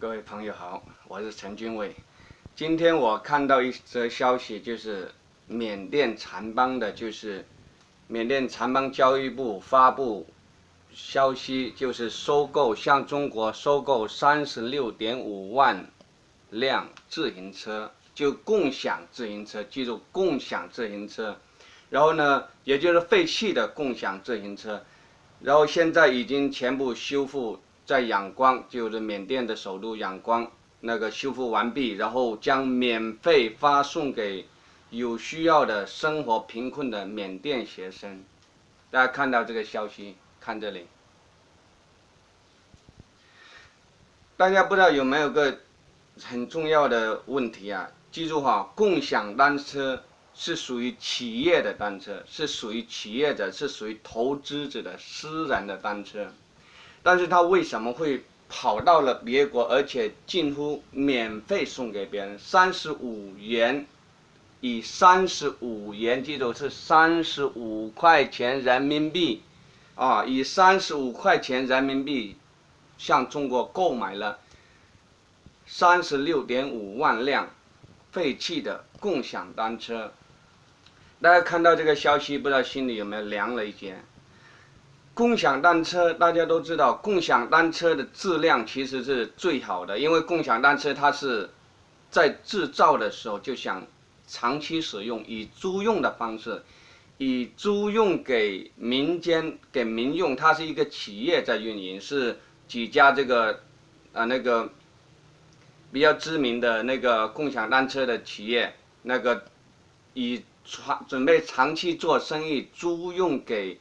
各位朋友好，我是陈军伟。今天我看到一则消息，就是缅甸掸邦缅甸掸邦教育部发布消息，就是向中国收购36.5万辆自行车，就共享自行车，记住共享自行车。然后呢，也就是废弃的共享自行车，然后现在已经全部修复。在仰光，就是缅甸的首都仰光，那个修复完毕，然后将免费发送给有需要的生活贫困的缅甸学生。大家看到这个消息，看这里，大家不知道有没有个很重要的问题啊？记住哈，共享单车是属于企业的单车，是属于企业者，是属于投资者的私人的单车。但是他为什么会跑到了别国，而且近乎免费送给别人？35元，以35元，记住是35块钱人民币，以35块钱人民币向中国购买了36.5万辆废弃的共享单车。大家看到这个消息，不知道心里有没有凉了一截？共享单车大家都知道，共享单车的质量其实是最好的，因为共享单车它是在制造的时候就想长期使用，以租用的方式，以租用给民间给民用，它是一个企业在运营，是几家这个那个比较知名的那个共享单车的企业，那个准备长期做生意，租用给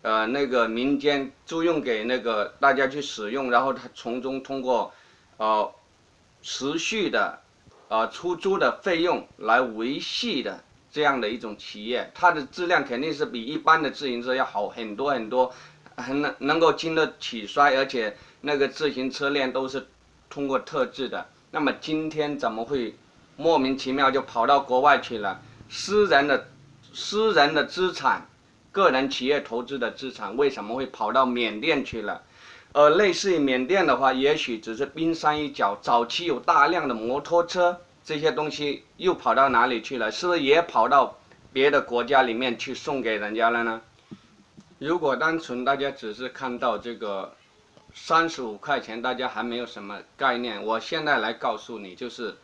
那个民间，租用给那个大家去使用，然后他从中通过持续的出租的费用来维系的这样的一种企业，它的质量肯定是比一般的自行车要好很多很多，能够经得起摔，而且那个自行车链都是通过特制的。那么今天怎么会莫名其妙就跑到国外去了？私人的资产，个人企业投资的资产为什么会跑到缅甸去了？类似于缅甸的话，也许只是冰山一角。早期有大量的摩托车，这些东西又跑到哪里去了？是不是也跑到别的国家里面去送给人家了呢？如果单纯大家只是看到这个35块钱，大家还没有什么概念。我现在来告诉你，就是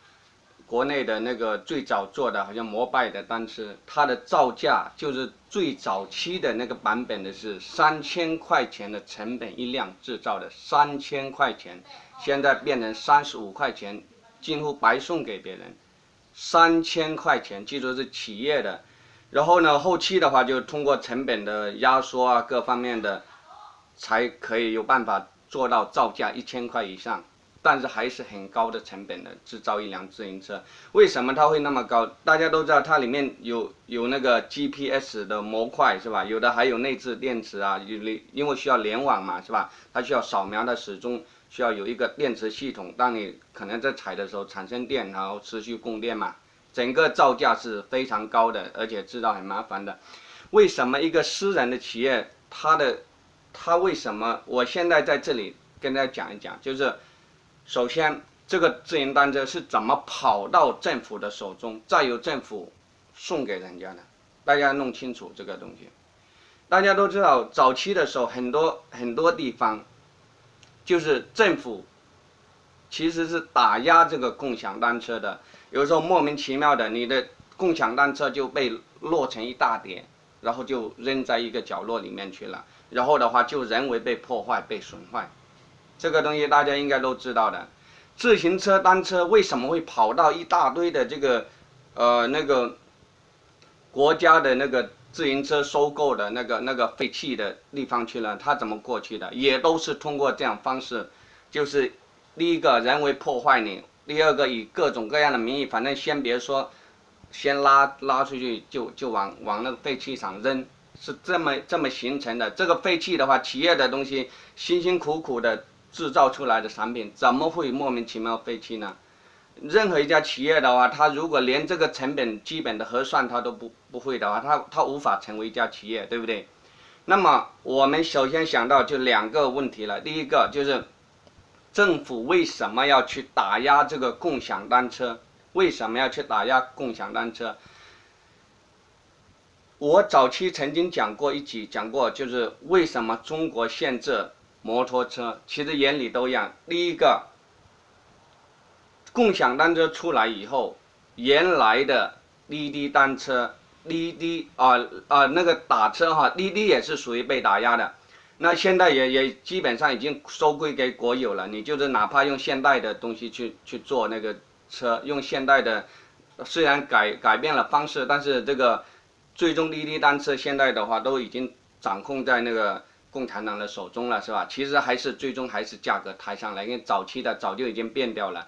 国内的那个最早做的好像摩拜的单车，它的造价就是最早期的那个版本的是3000块钱的成本一辆制造的，3000块钱，现在变成35块钱，近乎白送给别人，3000块钱，记住是企业的。然后呢，后期的话就通过成本的压缩啊，各方面的，才可以有办法做到造价1000块以上。但是还是很高的成本的制造一辆自行车。为什么它会那么高？大家都知道它里面有那个 GPS 的模块是吧？有的还有内置电池啊，因为需要联网嘛是吧？它需要扫描，它始终需要有一个电池系统，当你可能在踩的时候产生电，然后持续供电嘛。整个造价是非常高的，而且制造很麻烦的。为什么一个私人的企业，它为什么？我现在在这里跟大家讲一讲，就是首先，这个自行单车是怎么跑到政府的手中，再由政府送给人家的？大家弄清楚这个东西。大家都知道，早期的时候，很多地方，就是政府其实是打压这个共享单车的。有时候莫名其妙的，你的共享单车就被摞成一大叠，然后就扔在一个角落里面去了。然后的话，就人为被破坏、被损坏。这个东西大家应该都知道的。自行车、单车为什么会跑到一大堆的这个那个国家的那个自行车收购的那个废弃的地方去了？它怎么过去的？也都是通过这样方式，就是第一个人为破坏你，第二个以各种各样的名义，反正先别说，先拉出去就往那个废弃场扔。是这么形成的。这个废弃的话，企业的东西辛辛苦苦的制造出来的产品，怎么会莫名其妙废弃呢？任何一家企业的话，它如果连这个成本基本的核算它都不会的话，它无法成为一家企业，对不对？那么我们首先想到就2个问题了。第一个就是政府为什么要去打压这个共享单车？为什么要去打压共享单车？我早期曾经讲过就是为什么中国限制摩托车，其实原理都一样。第一个，共享单车出来以后，原来的滴滴单车、滴滴那个打车哈，滴滴也是属于被打压的。那现在也基本上已经收归给国有了，你就是哪怕用现代的东西去做那个车，用现代的，虽然改变了方式，但是这个最终滴滴单车现在的话都已经掌控在那个共产党的手中了，是吧？其实最终还是价格抬上来，因为早期的早就已经变掉了。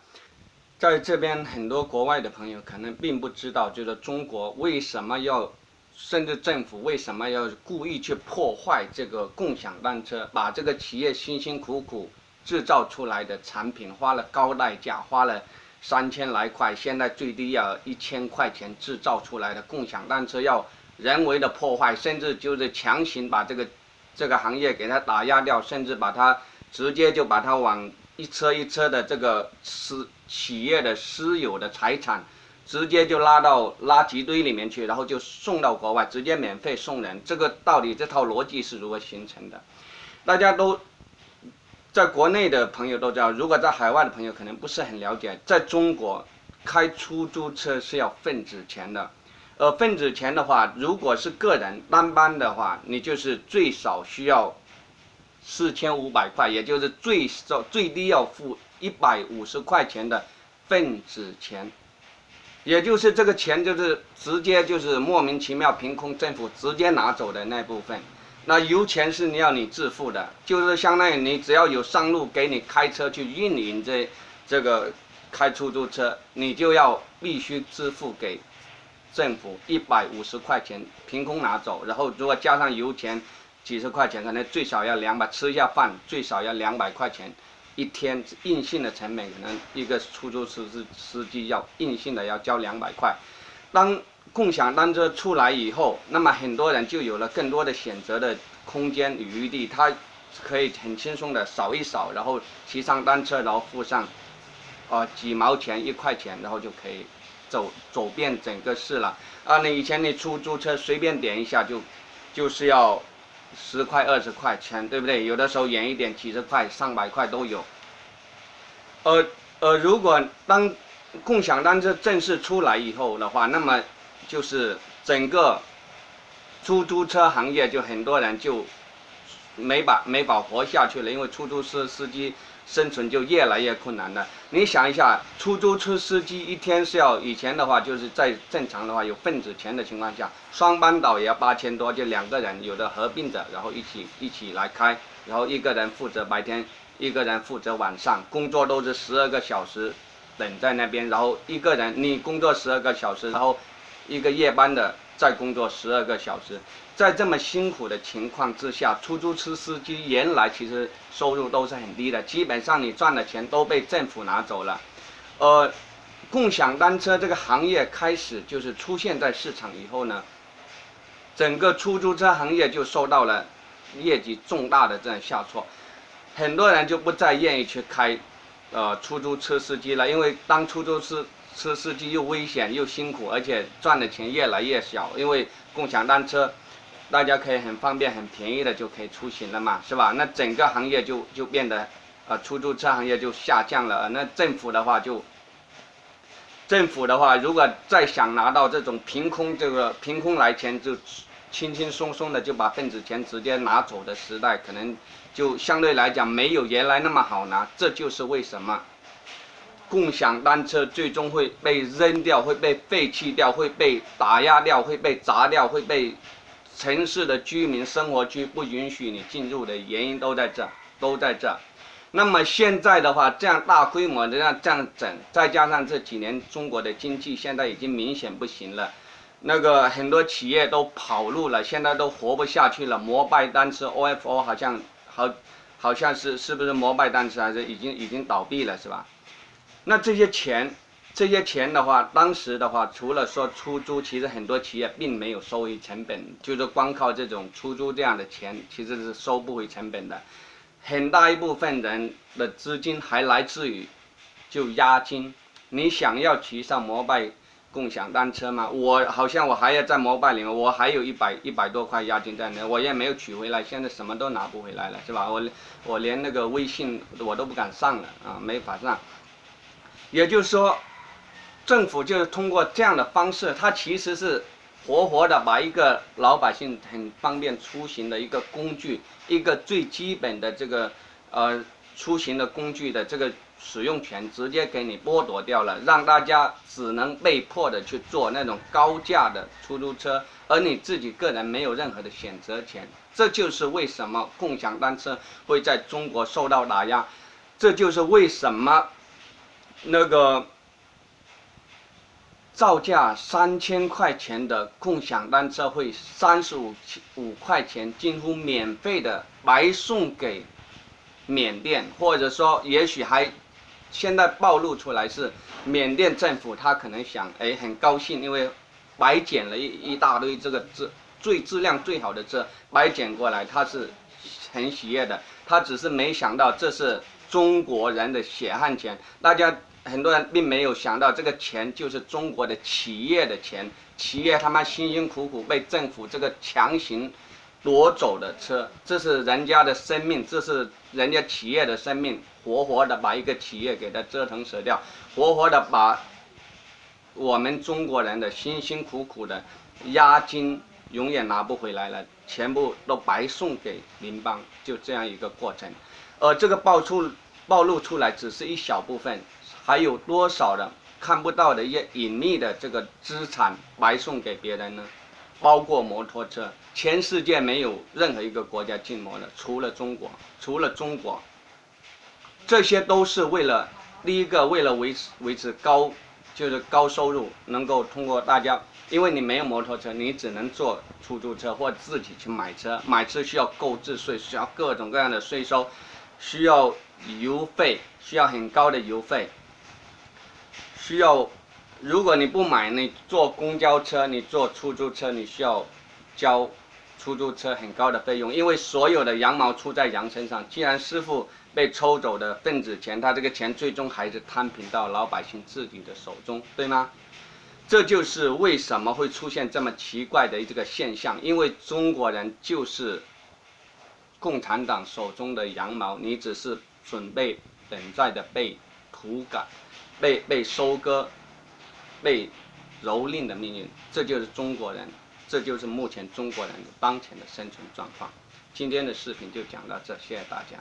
在这边很多国外的朋友可能并不知道，就是中国为什么要，甚至政府为什么要故意去破坏这个共享单车，把这个企业辛辛苦苦制造出来的产品，花了高代价，花了3000来块，现在最低要1000块钱制造出来的共享单车，要人为的破坏，甚至就是强行把这个行业给它打压掉，甚至把它直接就把它往一车一车的这个企业的私有的财产，直接就拉到垃圾堆里面去，然后就送到国外，直接免费送人。这个到底这套逻辑是如何形成的？大家都在国内的朋友都知道，如果在海外的朋友可能不是很了解，在中国开出租车是要份子钱的。份子钱的话，如果是个人单班的话，你就是最少需要4500块，也就是最低要付150块钱的份子钱，也就是这个钱就是直接就是莫名其妙凭空政府直接拿走的那部分。那油钱是你自付的，就是相当于你只要有上路给你开车去运营这个开出租车，你就要必须支付给政府150块钱凭空拿走，然后如果加上油钱几十块钱，可能最少要200，吃一下饭最少要200块钱一天，硬性的成本可能一个出租车司机要硬性的要交200块。当共享单车出来以后，那么很多人就有了更多的选择的空间与余地，他可以很轻松的扫一扫，然后骑上单车，然后付上几毛钱1块钱，然后就可以走遍整个市了。你以前你出租车随便点一下就是要10块20块钱，对不对？有的时候远一点几十块上百块都有。如果当共享单车正式出来以后的话，那么就是整个出租车行业就很多人就没法活下去了，因为出租车司机生存就越来越困难了。你想一下，出租车司机一天是要，以前的话就是在正常的话有份子钱的情况下，双班倒也要8000多，就2个人，有的合并着，然后一起来开，然后一个人负责白天，一个人负责晚上，工作都是12个小时等在那边，然后一个人你工作12个小时，然后一个夜班的再工作12个小时。在这么辛苦的情况之下，出租车司机原来其实收入都是很低的，基本上你赚的钱都被政府拿走了。共享单车这个行业开始就是出现在市场以后呢，整个出租车行业就受到了业绩重大的这样下挫，很多人就不再愿意去开出租车司机了，因为当出租车司机又危险又辛苦，而且赚的钱越来越小，因为共享单车大家可以很方便很便宜的就可以出行了嘛，是吧？那整个行业就变得出租车行业就下降了。那政府的话如果再想拿到这种凭空来钱，就轻轻松松的就把份子钱直接拿走的时代，可能就相对来讲没有原来那么好拿。这就是为什么共享单车最终会被扔掉，会被废弃掉，会被打压掉，会被砸掉，会被城市的居民生活区不允许你进入的原因都在这。那么现在的话，这样大规模的这样整，再加上这几年中国的经济现在已经明显不行了，那个很多企业都跑路了，现在都活不下去了。摩拜单车 OFO 好像是不是摩拜单车还是已经倒闭了，是吧？那这些钱的话，当时的话，除了说出租，其实很多企业并没有收回成本，就是光靠这种出租这样的钱，其实是收不回成本的。很大一部分人的资金还来自于就押金。你想要骑上摩拜共享单车吗？我好像我还要在摩拜里面，我还有100多块押金在那，我也没有取回来，现在什么都拿不回来了，是吧？我连那个微信我都不敢上了啊，没法上。也就是说，政府就是通过这样的方式，它其实是活活的把一个老百姓很方便出行的一个工具，一个最基本的这个出行的工具的这个使用权直接给你剥夺掉了，让大家只能被迫的去坐那种高价的出租车，而你自己个人没有任何的选择权。这就是为什么共享单车会在中国受到打压，这就是为什么那个造价3000块钱的共享单车会35块钱近乎免费的白送给缅甸，或者说也许还现在暴露出来是缅甸政府，他可能想很高兴，因为白捡了一大堆这个质量最好的车白捡过来，他是很喜悦的，他只是没想到这是中国人的血汗钱，大家。很多人并没有想到，这个钱就是中国的企业的钱，企业他妈辛辛苦苦被政府这个强行夺走的车，这是人家的生命，这是人家企业的生命，活活的把一个企业给它折腾死掉，活活的把我们中国人的辛辛苦苦的押金永远拿不回来了，全部都白送给邻邦，就这样一个过程。这个暴露出来只是一小部分。还有多少的看不到的一些隐秘的这个资产白送给别人呢？包括摩托车，全世界没有任何一个国家禁摩的，除了中国，这些都是为了第一个为了维持高收入，能够通过大家，因为你没有摩托车，你只能坐出租车或自己去买车，买车需要购置税，需要各种各样的税收，需要油费，需要很高的油费。需要，如果你不买，你坐公交车，你坐出租车，你需要交出租车很高的费用，因为所有的羊毛出在羊身上。既然师傅被抽走的份子钱，他这个钱最终还是摊平到老百姓自己的手中，对吗？这就是为什么会出现这么奇怪的这个现象，因为中国人就是共产党手中的羊毛，你只是准备等待的被屠宰。被收割、被蹂躏的命运，这就是中国人，这就是目前中国人当前的生存状况。今天的视频就讲到这，谢谢大家。